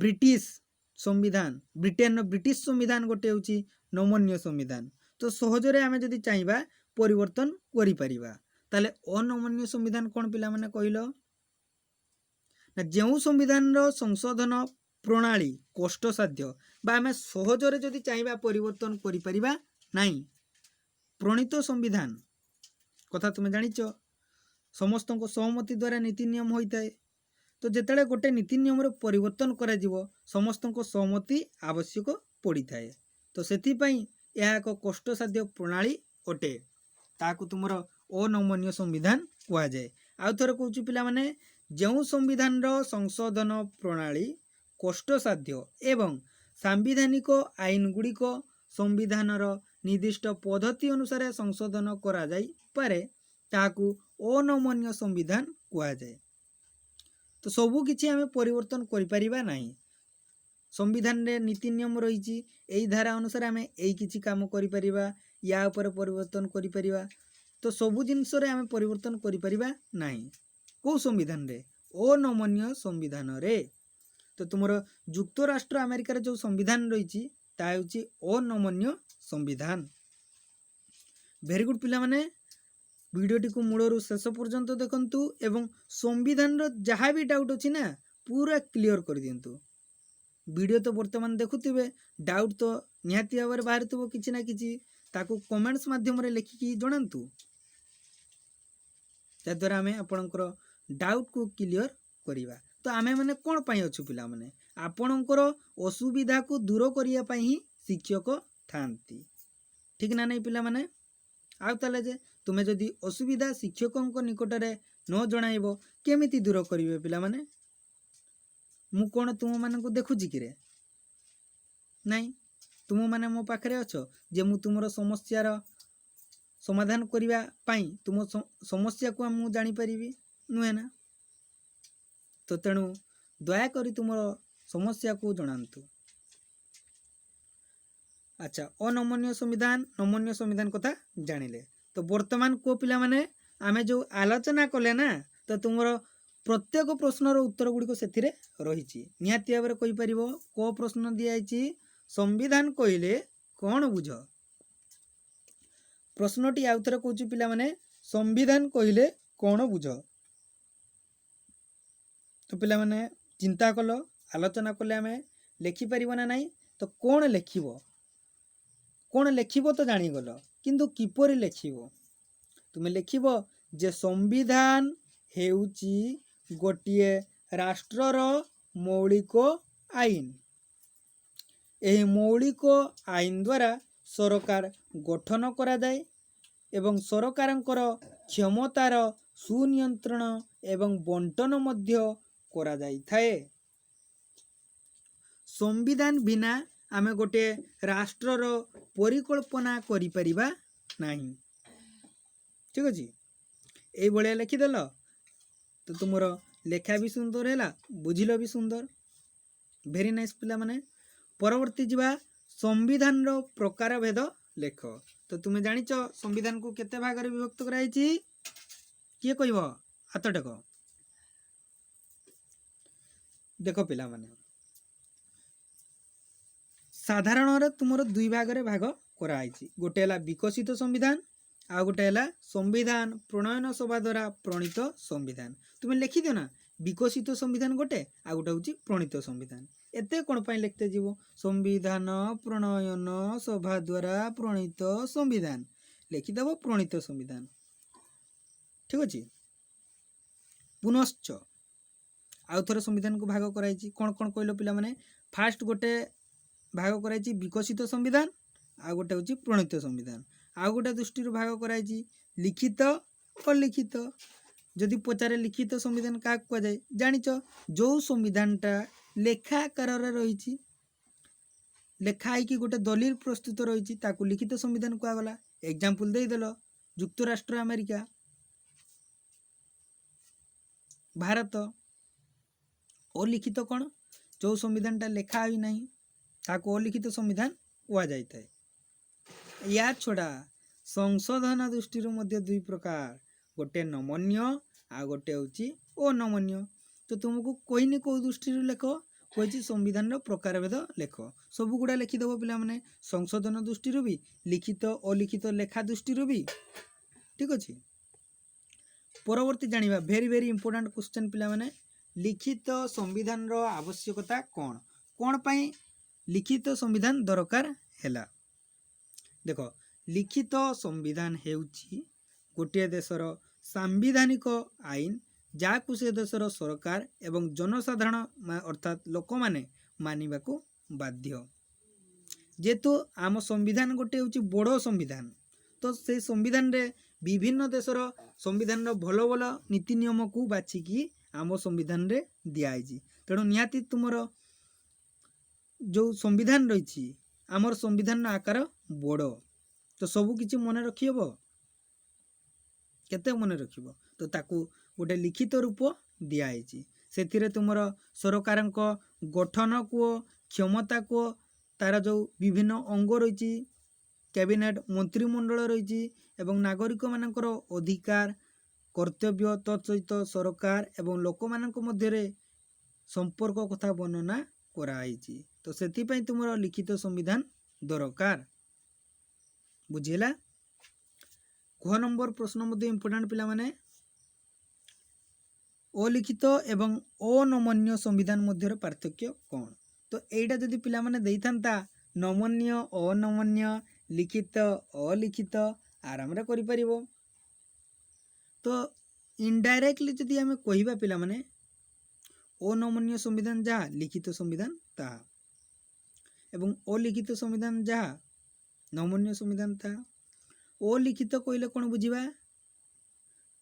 ବ୍ରିଟିଶ ସମ୍ବିଧାନ, ବ୍ରିଟେନର ବ୍ରିଟିଶ ସମ୍ବିଧାନ ଗୋଟେ ହେଉଛି ନମନୀୟ ସମ୍ବିଧାନ। ତ ସହଜରେ ଆମେ ଯଦି ଚାହିଁବା ପରିବର୍ତ୍ତନ କରିପାରିବା। ତାହେଲେ ଅନମନୀୟ ସମ୍ବିଧାନ କ'ଣ ପିଲାମାନେ କହିଲ? ନା ଯେଉଁ ସମ୍ବିଧାନର ସଂଶୋଧନ ପ୍ରଣାଳୀ କଷ୍ଟସାଧ୍ୟ ବା ଆମେ ସହଜରେ ଯଦି ଚାହିଁବା ପରିବର୍ତ୍ତନ କରିପାରିବା ନାହିଁ। ପ୍ରଣୀତ ସମ୍ବିଧାନ କଥା ତୁମେ ଜାଣିଛ, ସମସ୍ତଙ୍କ ସହମତି ଦ୍ୱାରା ନୀତି ନିୟମ ହୋଇଥାଏ। ତ ଯେତେବେଳେ ଗୋଟେ ନୀତି ନିୟମରେ ପରିବର୍ତ୍ତନ କରାଯିବ ସମସ୍ତଙ୍କ ସହମତି ଆବଶ୍ୟକ ପଡ଼ିଥାଏ। ତ ସେଥିପାଇଁ ଏହା ଏକ କଷ୍ଟସାଧ୍ୟ ପ୍ରଣାଳୀ ଅଟେ, ତାହାକୁ ତୁମର ଅନମନୀୟ ସମ୍ବିଧାନ କୁହାଯାଏ। ଆଉ ଥରେ କହୁଛି ପିଲାମାନେ, ଯେଉଁ ସମ୍ବିଧାନର ସଂଶୋଧନ ପ୍ରଣାଳୀ କଷ୍ଟସାଧ୍ୟ ଏବଂ ସାମ୍ବିଧାନିକ ଆଇନ ଗୁଡ଼ିକ ସମ୍ବିଧାନର ନିର୍ଦ୍ଦିଷ୍ଟ ପଦ୍ଧତି ଅନୁସାରେ ସଂଶୋଧନ କରାଯାଇପାରେ ତାହାକୁ ଅନମନୀୟ ସମ୍ବିଧାନ କୁହାଯାଏ। ତ ସବୁ କିଛି ଆମେ ପରିବର୍ତ୍ତନ କରିପାରିବା ନାହିଁ। ସମ୍ବିଧାନରେ ନୀତି ନିୟମ ରହିଛି, ଏଇ ଧାରା ଅନୁସାରେ ଆମେ ଏଇ କିଛି କାମ କରିପାରିବା, ୟା ଉପରେ ପରିବର୍ତ୍ତନ କରିପାରିବା। ତ ସବୁ ଜିନିଷରେ ଆମେ ପରିବର୍ତ୍ତନ କରିପାରିବା ନାହିଁ। କେଉଁ ସମ୍ବିଧାନରେ? ଅନମନୀୟ ସମ୍ବିଧାନରେ। ତ ତୁମର ଯୁକ୍ତରାଷ୍ଟ୍ର ଆମେରିକାର ଯେଉଁ ସମ୍ବିଧାନ ରହିଛି ତାହା ହେଉଛି ଅନମନୀୟ ସମ୍ବିଧାନ। ଭେରି ଗୁଡ୍ ପିଲାମାନେ। भिडियोटी को मूलरू शेष पर्यंत देखंतु एवं संविधान रो जहाँ भी डाउट अछि ना पूरा क्लियर कर दियंतु। वीडियो तो वर्तमान देखुथिबे डाउट तो निहाती भाव बाहर थबो किछि ना किछि ताकू कमेंट्स माध्यम रे लिखिकी जणांतु जद्वारा आमे आपणकर डाउट को क्लियर करिवा। तो आमे माने कोन पई अछु पिला माने आपणकर असुविधा को दूर करिया पई ही शिक्षक थांती ठीक ना नहीं पिला माने। आउ ताले जे तुमे जदि असुविधा शिक्षकक निकट रे न जणाइबो केमिति दूर करिवे पिला माने। मु कोन तुम माने को देखुची कि रे नहीं तुम माने मो पाखरे अछो जे मु तुमरो समस्या रो समाधान करिवा पई तुम समस्या को मु जानि परिबी नुहे ना। तो तेणु दया करी तुमरो समस्या को जणांतु। अच्छा अनमन्य संविधान कथा जानिले तो वर्तमान को पिला माने आमे जो आलोचना कले ना तो तुमरो प्रत्येक प्रश्नर उत्तर गुड़िक से रही निहाती भाव कही परिबो को प्रश्न दियाइछि संविधान कहले कौन बुझ प्रश्नटी आउ थरे कहूछि पिला माने संविधान कहले कौन बुझ। तो पिला माने चिंता कल आलोचना कले आमे लिखि परिबो ना नहीं तो कौन लेखिबो तो जानी गल किंतु किपरि लेखिबो तुमे लेखिबो जे संविधान हेउछि गोटिए राष्ट्रर मौलिक आईन एही मौलिक आईन द्वारा सरकार गठन करा जाए एवं सरकारंकर क्षमतार सुनियंत्रण एवं बंटन मध्य करा जाई थाए। संविधान बिना आमे गोटे राष्ट्रर परिकल्पना करि परिबा नाही ठीक अछि। एई भलिया लिखिदेल तो तुमर लेखा भी सुंदर है बुझिल भी सुंदर भेरी नाइस पिला माने। परवर्ती जीवा संविधान रो प्रकार भेद लेख। तो तुमे जानिच संविधान को केते भाग रे विभक्त कराइछि किए कहबो हाथ टेक देखो पिला माने साधारण रे तुमरो दुई भाग रे भाग कराइछि गोटे हला विकसित संविधान आ गोटे हला संविधान प्रणयन सभा द्वारा प्रणीत संविधान। तुमे लिखि दियो ना विकसित संविधान गोटे आ गोटे होछि प्रणीत संविधान एते कोन पई लिखते जीवो संविधान प्रणयन सभा द्वारा प्रणीत संविधान लिखि देबो प्रणीत संविधान ठीक अछि। पुनश्च आउ थरे संविधान को भाग कराइछि कोन कोन कहलो पिला माने फास्ट गोटे भाग कराइछि विकसित संविधान आ गोटे होछि प्रणीत संविधान आ गोटे दृष्टि भाग कराइछि लिखित और लिखित। जदि पचारे लिखित संविधान का कह जाए जानिच जो संविधानटा लेखा आकार रे रहिछि लेखा है कि गोटे दलील प्रस्तुत रहिछि ताकू लिखित संविधान को आगला। एग्जांपल देई देलो युक्तराष्ट्र अमेरिका भारत अलिखित कौन जो संविधानटा लेखा ही नहीं ताकू अलिखित संविधान कह जाए। या छोड़ा संशोधन दृष्टि मध्य दुई प्रकार गोटे नमन्य आ गोटे होची अनमन्य। तो तुमको कहनी कौ दृष्टि लेख कही संविधान प्रकार भेद लेख सब गुड़ा लिखिदेव पिला माने संशोधन दृष्टि भी लिखित अलिखित लेखा दृष्टि भी ठीक अच्छे। परवर्ती जानिबा भेरी भेरी इंपोर्टेंट क्वेश्चन पिला माने लिखित संविधान रो आवश्यकता कौन कौन पाई लिखित संविधान दरकार हैला। देखो लिखित संविधान हेउची गोटे देशर सांविधानिक आईन जाकु से देशर सरकार एवं जनसाधारण अर्थात लोक माने मानिबा को बाध्य। जेतु आम संविधान गोटे होची बड़ो संविधान तो से संविधान रे विभिन्न देशर संविधान रो भलो भलो नीति नियम को बाछिकी आम संविधान रे दियाइछि। तेणु निहाती तुमर जो संविधान रही आमर संविधान आकार बड़ तो सबू किछि मने रखिबो केते मने रखिबो तो ताकू गोटे लिखित रूप दियाइछि। सेथिरे तुमर सरकारक गठन को क्षमता को तार जो विभिन्न अंग रही कैबिनेट मंत्रिमंडल रही एवं नागरिक मानकर अधिकार कर्तव्य तत्सहित सरकार एवं लोक मानक मध्य संपर्क कथा वर्णना कराइछि। तो सेति पई तुमर लिखित संविधान दरकार बुझिला। घ नंबर प्रश्न मध्य इम्पोर्टाट पिला माने अलिखित एवं अनमन्य संविधान मध्य पार्थक्य कौन। तो एटा जदि पिला माने देइथांता नमन्य अनमन्य लिखित अलिखित आराम रे करि परिबो। तो इनडायरेक्टली जदि आमे कहिबा पिला माने अनमन्य संविधान जहा लिखित संविधान ताहा एवं अलिखित संविधान जहा नमन्य संविधान ताहा। अलिखित कहले कोन बुझिबा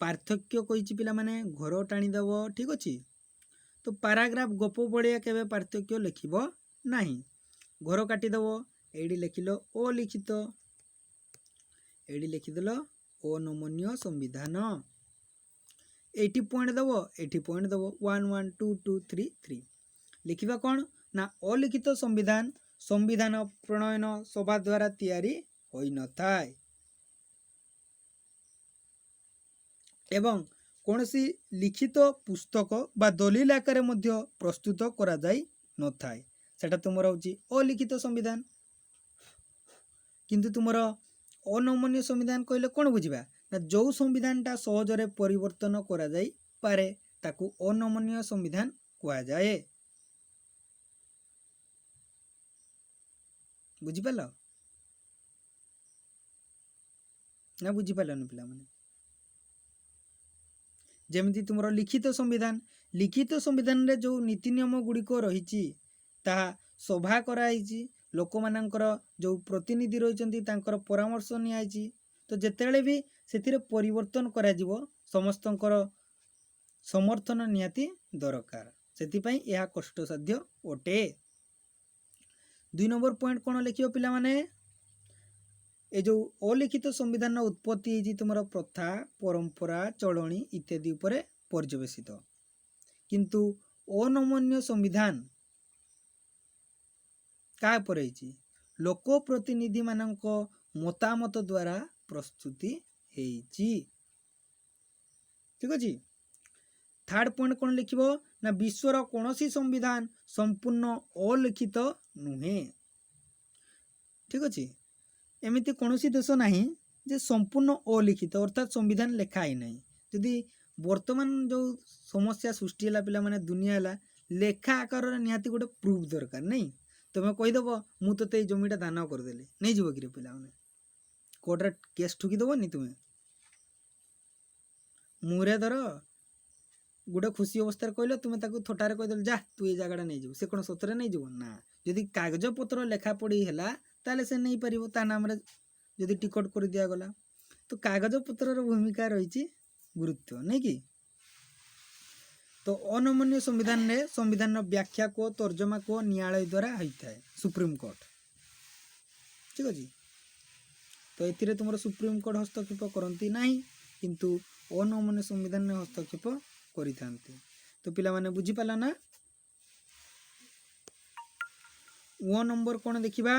पार्थक्य कहिछि पिला माने घर टाणी दब ठीक अछि। तो पैराग्राफ गप बड़िया केबे पार्थक्य लिखिबो नाही घर काटी दब एडी लिखिलो अलिखित एडी लिखिदेलो अनमन्य संविधान 80 पॉइंट दब 80 पॉइंट दब 1 1 2 2 3 3 लिखिबा कोन ना अलिखित संविधान संविधान प्रणयन सभा द्वारा तैयारी होई न थाए एवं कौनसी लिखित पुस्तक बा दलिल आकार मध्य प्रस्तुत करा जाई न थाए सेटा तुमर होची अलिखित संविधान। किंतु तुमर अनमन्य संविधान कहले कौन बुझिबा ना जो संविधानटा सहजरे परिवर्तन करा जाई पारे ताकू अनमन्य संविधान कुआ जाए। बुझि पालो ना बुझि पालनि पिला माने जेमती तुमर लिखित संविधान रे जो नीति नियम गुड़िक रही ताहा सभा कराई लोक मानकर जो प्रतिनिधि रही परामर्श नियाई। तो जेतेबेले भी सेथिरे परिवर्तन करा जिवो समस्तंकर समर्थन नियाती दरकार सेथिपई यह कष्टसाध्य ओटे। 2 नंबर पॉइंट कोन लिखियो पिला माने ए जो अलिखित संविधान उत्पत्ति है तुम प्रथा परंपरा चलणी इत्यादि उपरे पर्यवेसित किंतु अनमन्य संविधान क्या पर लोक प्रतिनिधि मानक मतामत द्वारा प्रस्तुति हेची ठीक अच्छे। 3rd पॉइंट कौन लिखिबो ना विश्वर कौनसी संविधान संपूर्ण अलिखित नुहे ठीक अच्छे। एमिति कौनसी देश नाही जे संपूर्ण अलिखित अर्थात संविधान लेखा ही नहीं। जदि वर्तमान जो समस्या सृष्टि है पिला माने दुनिया है लेखा आकार निहाती गोटे प्रूफ दरकार नहीं तुम कहीदेव मु ते जमीटा दान करदेली नहीं जीव कि पिला माने कोर्टे केस ठुकीदेवनी तुम्हें मुहरे धर गोटे खुशी अवस्था कहले तुम्हें ताकू थोटारे कहीदेल जा तू ये जगह नहीं जीव से कौन सतरे नहीं जीव ना जदि कागज पत्र लेखा पड़ी है ताले से नहीं पारिबो ता नाम रे जदि टिकट कर दिया गला तो कागज पत्र भूमिका रही गुरुत्व नहीं कि। तो अनमन्य संविधान रे संविधान व्याख्या को तर्जमा को न्यायालय द्वारा होता है सुप्रीम कोर्ट ठीक अच्छे। तो ये तुम सुप्रीम कोर्ट हस्तक्षेप करती नहीं किंतु अनमन्य संविधान में हस्तक्षेप करते। तो पिला माने बुझी पाला ना 1 नंबर कौन देखिबा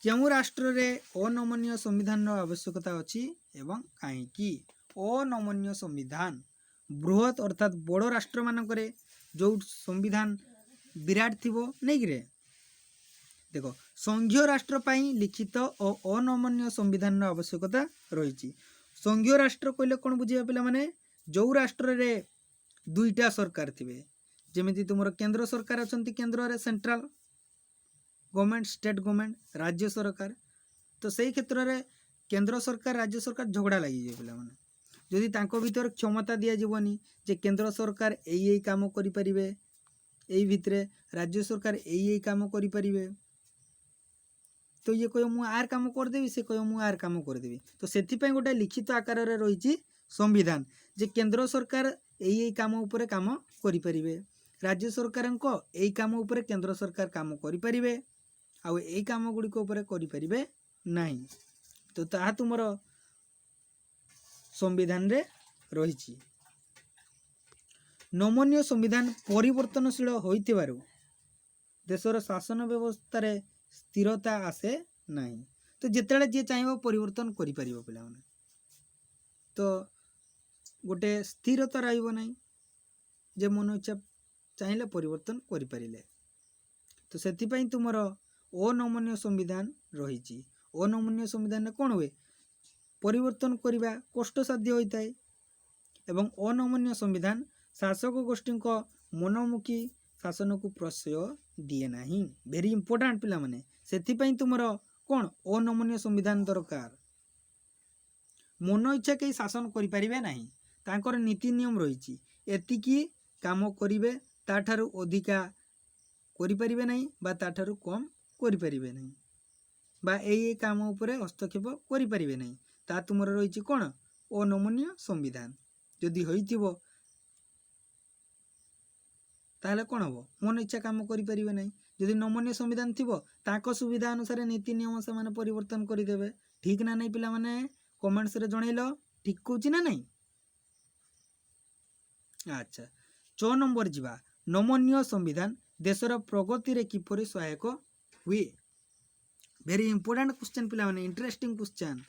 जो राष्ट्र रे अनमन्य संविधान आवश्यकता अच्छी एवं कहीं अनमन्य संविधान बृहत अर्थात बड़ राष्ट्र मानक जो संविधान विराट थी नहीं कि देख संघीय राष्ट्र पाई लिखित और अनमन्य संविधान आवश्यकता रही। संघीय राष्ट्र कहले कौन बुझे पिला माने जो राष्ट्र रे 2टा सरकार थे जमी तुम केंद्र सरकार अच्छा केंद्र रे सेंट्रल गवर्नमेंट स्टेट गवर्नमेंट राज्य सरकार तो सही क्षेत्र में केंद्र सरकार राज्य सरकार झगड़ा लगी जाए पिला माने जदि तांको भीतर क्षमता दिया जीवनी जे केंद्र सरकार यही काम करि परिबे एई भितरे राज्य सरकार यही काम करि परिबे तो ये कह मु आर काम कर देबी से कह मु आर काम कर देबी तो सेथि पय गोटे लिखित आकार रे रही संविधान जे केंद्र सरकार यही काम उपरे काम करि परिबे राज्य सरकार को यही काम उपरे केंद्र सरकार काम करि परिबे आ यही काम गुडी को उपरे करि परिबे नाही। तो ता तुमरो संविधान रे रही। नमनीय संविधान परिवर्तनशील होइतिबारु देशर शासन व्यवस्था रे स्थिरता आसे नाही तो जेतेले जे चाहिबो परिवर्तन करि परिबो पिला माने तो गोटे स्थिरता रहइबो नाही जे मन इच्छा चाहिए परिवर्तन करि परिले तो सेति पई तुमरो अनमनीय संविधान रही। अनमनीय संविधान कौन हुए ପରିବର୍ତ୍ତନ କରିବା କଷ୍ଟସାଧ୍ୟ ହୋଇଥାଏ ଏବଂ ଅନମନୀୟ ସମ୍ବିଧାନ ଶାସକ ଗୋଷ୍ଠୀଙ୍କ ମନୋମୁଖୀ ଶାସନକୁ ପ୍ରଶ୍ରୟ ଦିଏ ନାହିଁ। ଭେରି ଇମ୍ପୋର୍ଟାଣ୍ଟ ପିଲାମାନେ, ସେଥିପାଇଁ ତୁମର କ'ଣ ଅନମନୀୟ ସମ୍ବିଧାନ ଦରକାର। ମନ ଇଚ୍ଛା କେହି ଶାସନ କରିପାରିବେ ନାହିଁ, ତାଙ୍କର ନୀତି ନିୟମ ରହିଛି। ଏତିକି କାମ କରିବେ, ତାଠାରୁ ଅଧିକା କରିପାରିବେ ନାହିଁ ବା ତାଠାରୁ କମ୍ କରିପାରିବେ ନାହିଁ, ବା ଏଇ କାମ ଉପରେ ହସ୍ତକ୍ଷେପ କରିପାରିବେ ନାହିଁ। ତା ତୁମର ରହିଛି କ'ଣ ଅନମନୀୟ ସମ୍ବିଧାନ। ଯଦି ହୋଇଥିବ ତାହେଲେ କ'ଣ ହେବ, ମନ ଇଚ୍ଛା କାମ କରିପାରିବେ ନାହିଁ। ଯଦି ନମନୀୟ ସମ୍ବିଧାନ ଥିବ ତାଙ୍କ ସୁବିଧା ଅନୁସାରେ ନୀତି ନିୟମ ସେମାନେ ପରିବର୍ତ୍ତନ କରିଦେବେ। ଠିକ୍ ନା ନାହିଁ ପିଲାମାନେ, କମେଣ୍ଟସରେ ଜଣେଇଲ ଠିକ୍ କହୁଛି ନା ନାହିଁ। ଆଚ୍ଛା, 6 ନମ୍ବର ଯିବା। ନମନୀୟ ସମ୍ବିଧାନ ଦେଶର ପ୍ରଗତିରେ କିପରି ସହାୟକ ହୁଏ। ଭେରି ଇମ୍ପୋର୍ଟାଣ୍ଟ କ୍ୱେଶ୍ଚନ୍ ପିଲାମାନେ, ଇଣ୍ଟରେଷ୍ଟିଂ କ୍ୱେଶ୍ଚନ୍।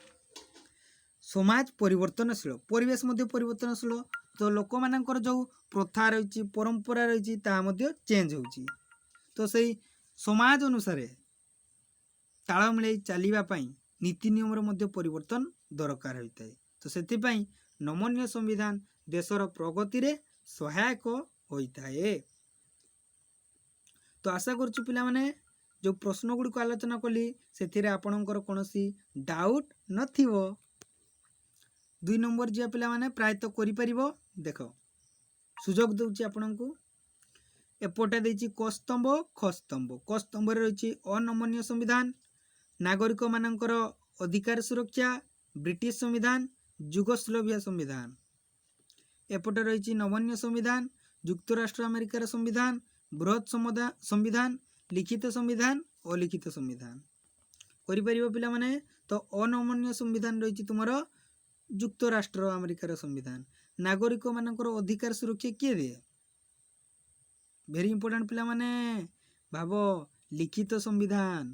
ସମାଜ ପରିବର୍ତ୍ତନଶୀଳ, ପରିବେଶ ମଧ୍ୟ ପରିବର୍ତ୍ତନଶୀଳ। ତ ଲୋକମାନଙ୍କର ଯେଉଁ ପ୍ରଥା ରହିଛି, ପରମ୍ପରା ରହିଛି, ତାହା ମଧ୍ୟ ଚେଞ୍ଜ ହେଉଛି। ତ ସେଇ ସମାଜ ଅନୁସାରେ ତାଳ ମିଳାଇ ଚାଲିବା ପାଇଁ ନୀତି ନିୟମର ମଧ୍ୟ ପରିବର୍ତ୍ତନ ଦରକାର ହୋଇଥାଏ। ତ ସେଥିପାଇଁ ନମନୀୟ ସମ୍ବିଧାନ ଦେଶର ପ୍ରଗତିରେ ସହାୟକ ହୋଇଥାଏ। ତ ଆଶା କରୁଛୁ ପିଲାମାନେ ଯେଉଁ ପ୍ରଶ୍ନ ଗୁଡ଼ିକ ଆଲୋଚନା କଲି ସେଥିରେ ଆପଣଙ୍କର କୌଣସି ଡାଉଟ୍ ନଥିବ। 2 ନମ୍ବର ଯିବା ପିଲାମାନେ, ପ୍ରାୟତଃ କରିପାରିବ। ଦେଖ, ସୁଯୋଗ ଦେଉଛି ଆପଣଙ୍କୁ। ଏପଟେ ଦେଇଛି କ ସ୍ତମ୍ଭ, ଖ ସ୍ତମ୍ଭ। କ ସ୍ତମ୍ଭରେ ରହିଛି ଅନମନୀୟ ସମ୍ବିଧାନ, ନାଗରିକମାନଙ୍କର ଅଧିକାର ସୁରକ୍ଷା, ବ୍ରିଟିଶ ସମ୍ବିଧାନ, ଯୁଗୋସ୍ଲୋଭିଆ ସମ୍ବିଧାନ। ଏପଟେ ରହିଛି ନମନୀୟ ସମ୍ବିଧାନ, ଯୁକ୍ତରାଷ୍ଟ୍ର ଆମେରିକାର ସମ୍ବିଧାନ, ବୃହତ ସମ୍ବିଧାନ, ଲିଖିତ ସମ୍ବିଧାନ, ଅଲିଖିତ ସମ୍ବିଧାନ। କରିପାରିବ ପିଲାମାନେ। ତ ଅନମନୀୟ ସମ୍ବିଧାନ ରହିଛି ତୁମର ଯୁକ୍ତରାଷ୍ଟ୍ର ଆମେରିକାର ସମ୍ବିଧାନ। ନାଗରିକମାନଙ୍କର ଅଧିକାର ସୁରକ୍ଷା କିଏ ଦିଏ? ଭେରି ଇମ୍ପୋର୍ଟାଣ୍ଟ ପିଲାମାନେ, ଭାବ ଲିଖିତ ସମ୍ବିଧାନ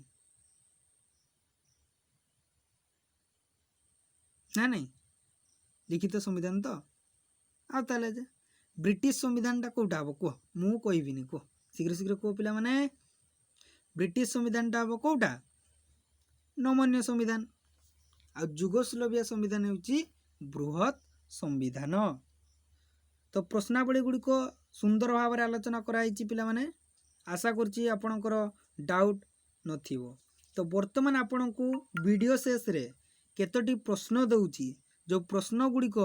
ନା ନାହିଁ, ଲିଖିତ ସମ୍ବିଧାନ। ତ ଆଉ ତାହେଲେ ଯେ ବ୍ରିଟିଶ ସମ୍ବିଧାନଟା କେଉଁଟା ହେବ କୁହ, ମୁଁ କହିବିନି, କୁହ ଶୀଘ୍ର ଶୀଘ୍ର କୁହ ପିଲାମାନେ। ବ୍ରିଟିଶ ସମ୍ବିଧାନଟା ହେବ କେଉଁଟା? ନମନୀୟ ସମ୍ବିଧାନ। ଆଉ ଯୁଗୋସ୍ଲୋଭିଆ ସମ୍ବିଧାନ ହେଉଛି ବୃହତ ସମ୍ବିଧାନ। ତ ପ୍ରଶ୍ନାବଳୀ ଗୁଡ଼ିକ ସୁନ୍ଦର ଭାବରେ ଆଲୋଚନା କରାଯାଇଛି ପିଲାମାନେ। ଆଶା କରୁଛି ଆପଣଙ୍କର ଡାଉଟ୍ ନଥିବ। ତ ବର୍ତ୍ତମାନ ଆପଣଙ୍କୁ ଭିଡ଼ିଓ ଶେଷରେ କେତୋଟି ପ୍ରଶ୍ନ ଦେଉଛି, ଯେଉଁ ପ୍ରଶ୍ନ ଗୁଡ଼ିକ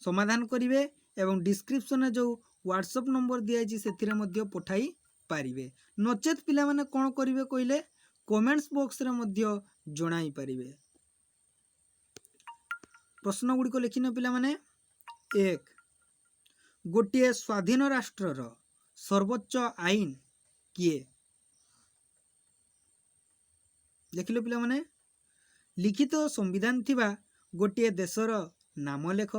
ସମାଧାନ କରିବେ ଏବଂ ଡିସ୍କ୍ରିପ୍ସନରେ ଯେଉଁ ହ୍ୱାଟ୍ସଆପ୍ ନମ୍ବର ଦିଆଯାଇଛି ସେଥିରେ ମଧ୍ୟ ପଠାଇ ପାରିବେ। ନଚେତ୍ ପିଲାମାନେ କ'ଣ କରିବେ କହିଲେ, କମେଣ୍ଟସ୍ ବକ୍ସରେ ମଧ୍ୟ ଜଣାଇ ପାରିବେ। ପ୍ରଶ୍ନ ଗୁଡ଼ିକ ଲେଖିନ ପିଲାମାନେ। 1. ଗୋଟିଏ ସ୍ୱାଧୀନ ରାଷ୍ଟ୍ରର ସର୍ବୋଚ୍ଚ ଆଇନ କିଏ? ଲେଖିଲ ପିଲାମାନେ। ଲିଖିତ ସମ୍ବିଧାନ ଥିବା ଗୋଟିଏ ଦେଶର ନାମ ଲେଖ।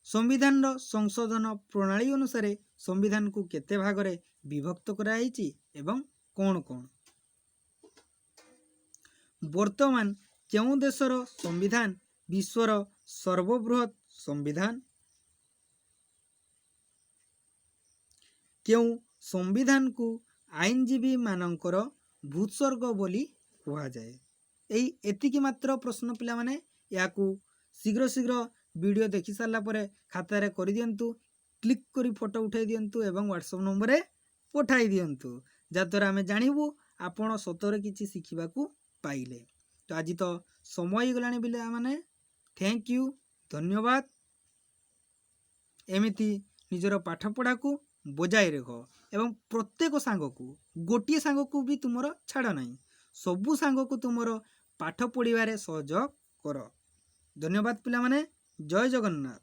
ସମ୍ବିଧାନର ସଂଶୋଧନ ପ୍ରଣାଳୀ ଅନୁସାରେ ସମ୍ବିଧାନକୁ କେତେ ଭାଗରେ ବିଭକ୍ତ କରାଯାଇଛି ଏବଂ କ'ଣ କ'ଣ? ବର୍ତ୍ତମାନ କେଉଁ ଦେଶର ସମ୍ବିଧାନ ବିଶ୍ୱର ସର୍ବବୃହତ ସମ୍ବିଧାନ? କେଉଁ ସମ୍ବିଧାନକୁ ଆଇନଜୀବୀ ମାନଙ୍କର ଭୂସ୍ୱର୍ଗ ବୋଲି କୁହାଯାଏ? ଏତିକି ମାତ୍ର ପ୍ରଶ୍ନ ପିଲାମାନେ। ଏହାକୁ ଶୀଘ୍ର ଶୀଘ୍ର ଭିଡ଼ିଓ ଦେଖି ସାରିଲା ପରେ ଖାତାରେ କରିଦିଅନ୍ତୁ, କ୍ଲିକ୍ କରି ଫଟୋ ଉଠାଇ ଦିଅନ୍ତୁ ଏବଂ ହ୍ୱାଟ୍ସଆପ୍ ନମ୍ବରରେ ପଠାଇ ଦିଅନ୍ତୁ, ଯାହାଦ୍ୱାରା ଆମେ ଜାଣିବୁ ଆପଣ ସତରେ କିଛି ଶିଖିବାକୁ ପାଇଲେ। ତ ଆଜି ତ ସମୟ ହେଇଗଲାଣି ପିଲାମାନେ। ଥ୍ୟାଙ୍କ ୟୁ, ଧନ୍ୟବାଦ। ଏମିତି ନିଜର ପାଠପଢ଼ାକୁ ବଜାୟ ରଖ ଏବଂ ପ୍ରତ୍ୟେକ ସାଙ୍ଗକୁ, ଗୋଟିଏ ସାଙ୍ଗକୁ ବି ତୁମର ଛାଡ଼ ନାହିଁ, ସବୁ ସାଙ୍ଗକୁ ତୁମର ପାଠ ପଢ଼ିବାରେ ସହଯୋଗ କର। ଧନ୍ୟବାଦ ପିଲାମାନେ। ଜୟ ଜଗନ୍ନାଥ।